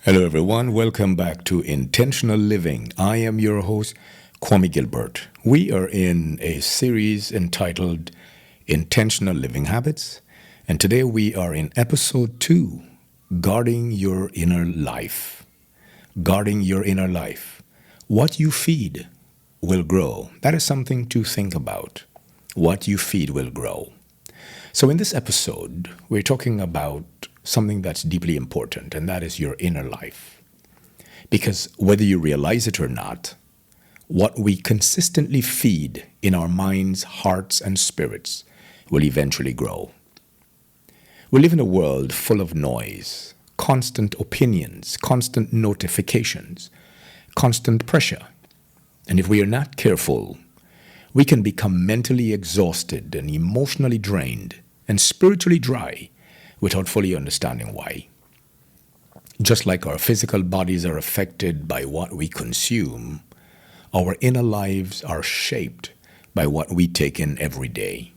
Hello, everyone. Welcome back to Intentional Living. I am your host, Kwame Gilbert. We are in a series entitled Intentional Living Habits, and today we are in episode 2, Guarding Your Inner Life. Guarding your inner life. What you feed will grow. That is something to think about. What you feed will grow. So, in this episode, we're talking about something that's deeply important, and that is your inner life. Because whether you realize it or not, what we consistently feed in our minds, hearts, and spirits will eventually grow. We live in a world full of noise, constant opinions, constant notifications, constant pressure. And if we are not careful, we can become mentally exhausted and emotionally drained and spiritually dry without fully understanding why. Just like our physical bodies are affected by what we consume, our inner lives are shaped by what we take in every day.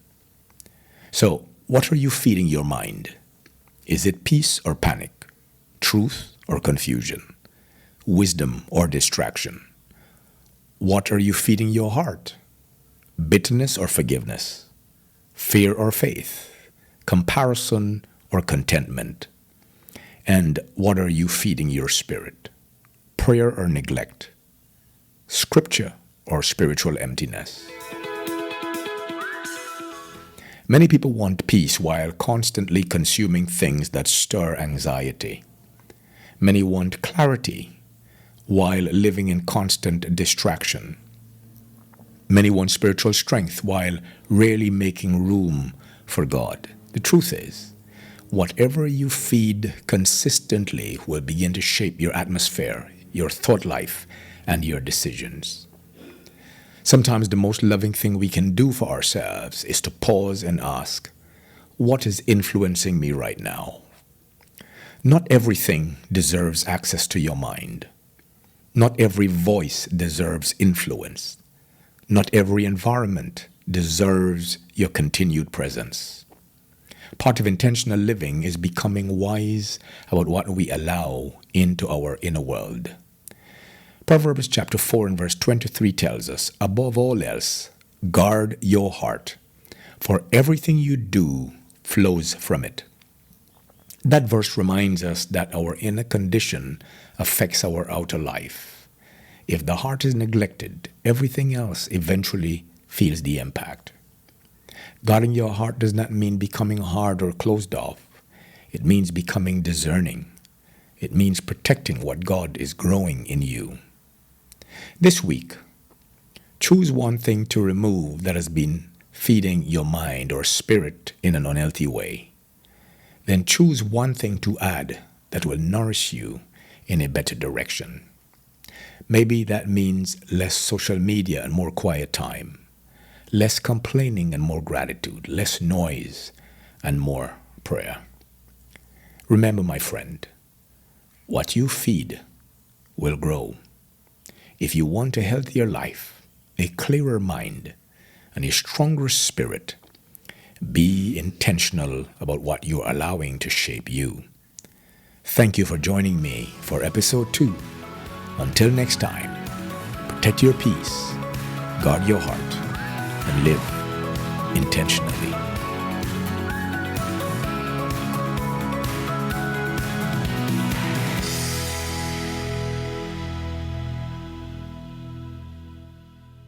So, what are you feeding your mind? Is it peace or panic? Truth or confusion? Wisdom or distraction? What are you feeding your heart? Bitterness or forgiveness? Fear or faith? Comparison or contentment? And what are you feeding your spirit? Prayer or neglect? Scripture or spiritual emptiness? Many people want peace while constantly consuming things that stir anxiety. Many want clarity while living in constant distraction. Many want spiritual strength while rarely making room for God. The truth is, whatever you feed consistently will begin to shape your atmosphere, your thought life, and your decisions. Sometimes the most loving thing we can do for ourselves is to pause and ask, what is influencing me right now? Not everything deserves access to your mind. Not every voice deserves influence. Not every environment deserves your continued presence. Part of intentional living is becoming wise about what we allow into our inner world. Proverbs chapter 4 and verse 23 tells us, above all else, guard your heart, for everything you do flows from it. That verse reminds us that our inner condition affects our outer life. If the heart is neglected, everything else eventually feels the impact. Guarding your heart does not mean becoming hard or closed off. It means becoming discerning. It means protecting what God is growing in you. This week, choose one thing to remove that has been feeding your mind or spirit in an unhealthy way. Then choose one thing to add that will nourish you in a better direction. Maybe that means less social media and more quiet time. Less complaining and more gratitude, less noise and more prayer. Remember, my friend, what you feed will grow. If you want a healthier life, a clearer mind, and a stronger spirit, be intentional about what you're allowing to shape you. Thank you for joining me for episode 2. Until next time, protect your peace, guard your heart, and live intentionally.